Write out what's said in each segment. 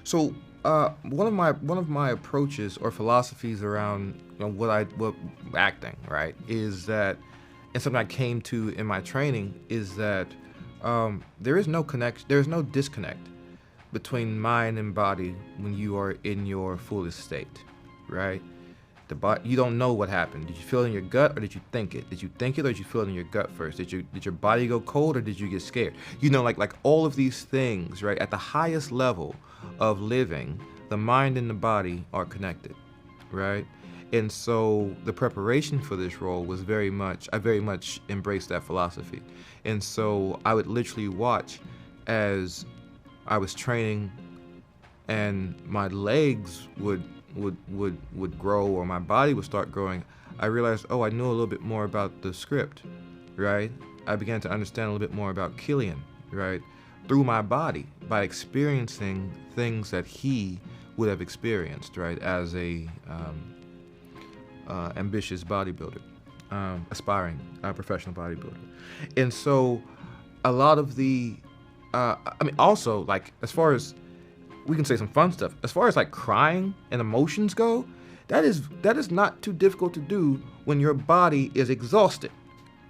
So one of my approaches or philosophies around what acting, right, is that, and something I came to in my training is that there is no connection, there is no disconnect between mind and body when you are in your fullest state, right? You don't know what happened. Did you feel it in your gut or did you think it? Did you think it or did you feel it in your gut first? Did your body go cold or did you get scared? You know, like all of these things, right? At the highest level of living, the mind and the body are connected, right? And so the preparation for this role was I very much embraced that philosophy. And so I would literally watch as I was training and my legs would grow or my body would start growing. I realized, oh, I knew a little bit more about the script, right? I began to understand a little bit more about Killian, right? Through my body, by experiencing things that he would have experienced, right? As a ambitious bodybuilder, aspiring professional bodybuilder. And so a lot of the, also like as far as, we can say some fun stuff. As far as like crying and emotions go, that is not too difficult to do when your body is exhausted,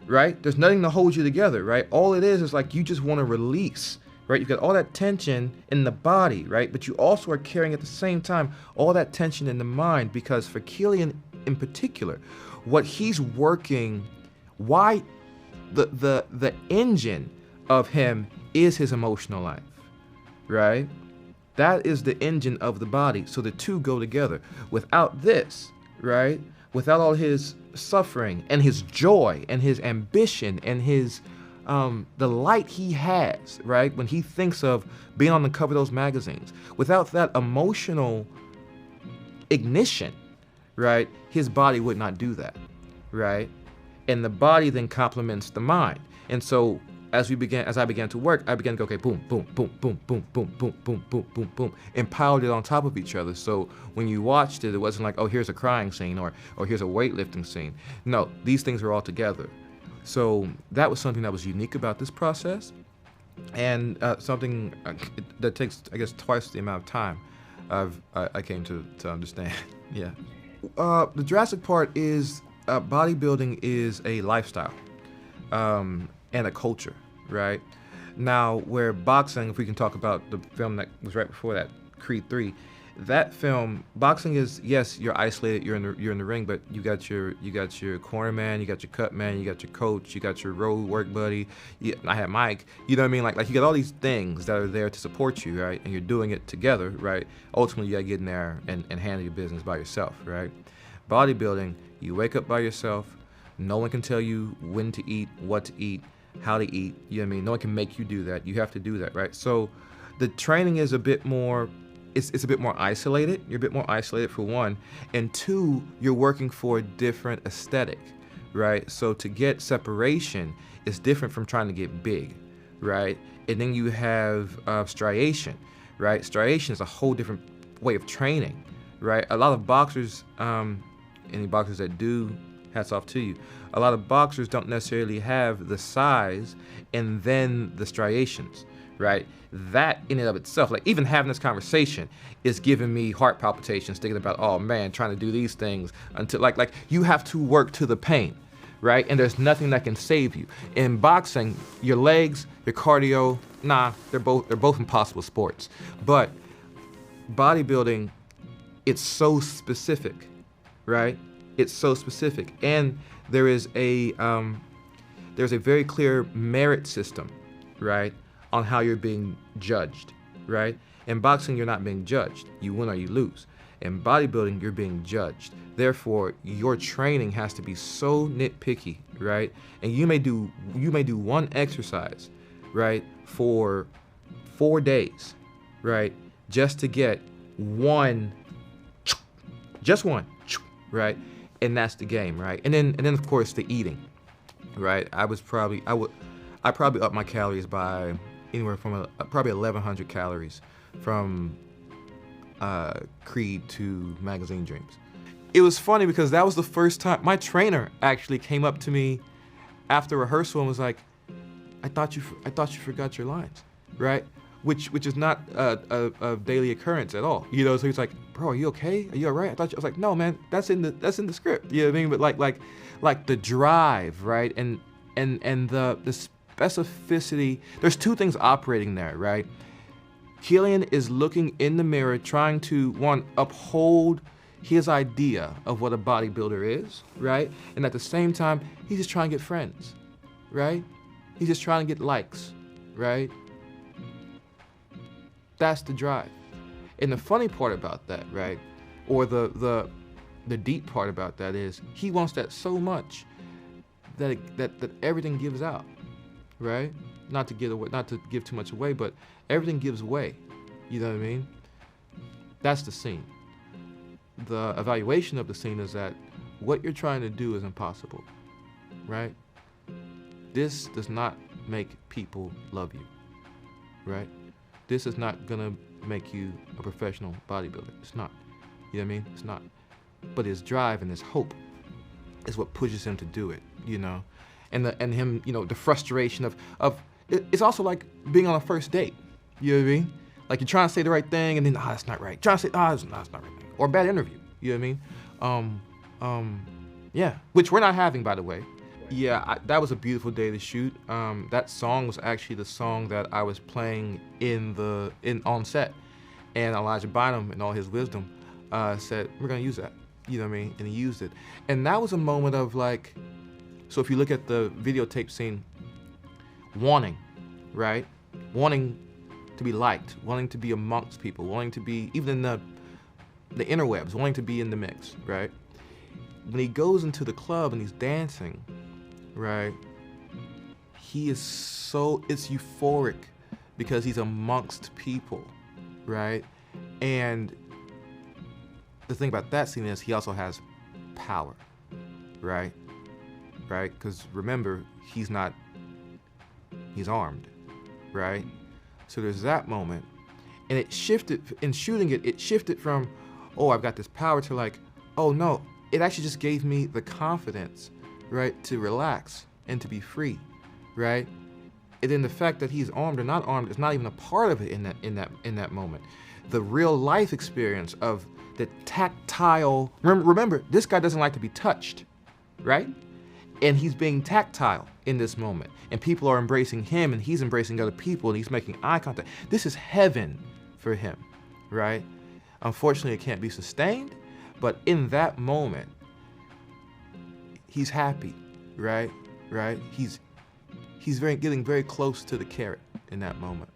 right? There's nothing to hold you together, right? All it is like you just want to release, right? You've got all that tension in the body, right? But you also are carrying at the same time all that tension in the mind, because for Killian in particular, what he's working, why the engine of him is his emotional life, right? That is the engine of the body. So the two go together. Without this, right? Without all his suffering and his joy and his ambition and his the light he has, right? When he thinks of being on the cover of those magazines, without that emotional ignition, right? His body would not do that, right? And the body then complements the mind. And so as I began to work, I began to go, okay, boom, boom, boom, boom, boom, boom, boom, boom, boom, boom, boom, and piled it on top of each other. So when you watched it, it wasn't like, oh, here's a crying scene or here's a weightlifting scene. No, these things are all together. So that was something that was unique about this process, and something that takes, I guess, twice the amount of time I came to understand. Yeah. The drastic part is bodybuilding is a lifestyle. And a culture, right? Now, where boxing, if we can talk about the film that was right before that, Creed 3, that film, boxing is, yes, you're isolated, you're in the ring, but you got your corner man, you got your cut man, you got your coach, you got your road work buddy. I had Mike. You know what I mean? Like you got all these things that are there to support you, right? And you're doing it together, right? Ultimately, you gotta get in there and handle your business by yourself, right? Bodybuilding, you wake up by yourself. No one can tell you when to eat, what to eat, how to eat, you know what I mean? No one can make you do that. You have to do that, right? So the training is a bit more, it's a bit more isolated. You're a bit more isolated for one. And two, you're working for a different aesthetic, right? So to get separation is different from trying to get big, right? And then you have striation, right? Striation is a whole different way of training, right? A lot of boxers, any boxers that do, hats off to you. A lot of boxers don't necessarily have the size and then the striations, right? That in and of itself, like even having this conversation is giving me heart palpitations thinking about, oh man, trying to do these things until like you have to work to the pain, right? And there's nothing that can save you. In boxing, your legs, your cardio, nah, they're both impossible sports. But bodybuilding, it's so specific, right? It's so specific, and there's a very clear merit system, right, on how you're being judged, right? In boxing, you're not being judged. You win or you lose. In bodybuilding, you're being judged. Therefore, your training has to be so nitpicky, right? And you may do one exercise, right, for 4 days, right, just to get just one, right? And that's the game, right? And then of course the eating, right? I probably upped my calories by anywhere from probably 1,100 calories from Creed to Magazine Dreams. It was funny because that was the first time my trainer actually came up to me after rehearsal and was like, I thought you forgot your lines, right? which is not a daily occurrence at all. You know, so he's like, bro, are you okay? Are you all right? I was like, no, man, that's in the script. You know what I mean? But like the drive, right? And the specificity. There's two things operating there, right? Killian is looking in the mirror, trying to, one, uphold his idea of what a bodybuilder is, right? And at the same time, he's just trying to get friends, right? He's just trying to get likes, right? That's the drive. And the funny part about that, right? Or the deep part about that is he wants that so much that everything gives out, right? Not to give too much away, but everything gives way. You know what I mean? That's the scene. The evaluation of the scene is that what you're trying to do is impossible, right? This does not make people love you, right? This is not gonna make you a professional bodybuilder. It's not. You know what I mean? It's not. But his drive and his hope is what pushes him to do it, you know? And him, you know, the frustration of it's also like being on a first date. You know what I mean? Like you're trying to say the right thing and then, that's not right. Trying to say, that's not right. Or a bad interview. You know what I mean? Yeah. Which we're not having, by the way. Yeah, that was a beautiful day to shoot. That song was actually the song that I was playing on set, and Elijah Bynum, in all his wisdom, said, we're gonna use that. You know what I mean? And he used it. And that was a moment of like, so if you look at the videotape scene, wanting, right? Wanting to be liked, wanting to be amongst people, wanting to be, even in the interwebs, wanting to be in the mix, right? When he goes into the club and he's dancing, right? It's euphoric because he's amongst people, right? And the thing about that scene is he also has power, right? Right? Because remember, he's armed, right? So there's that moment. And it shifted, in shooting it shifted from, oh, I've got this power to like, oh no, it actually just gave me the confidence, right, to relax and to be free, right? And then the fact that he's armed or not armed is not even a part of it in that moment. The real life experience of the tactile, remember, this guy doesn't like to be touched, right? And he's being tactile in this moment. And people are embracing him and he's embracing other people and he's making eye contact. This is heaven for him, right? Unfortunately, it can't be sustained, but in that moment, he's happy, right? Right? He's getting very close to the carrot in that moment.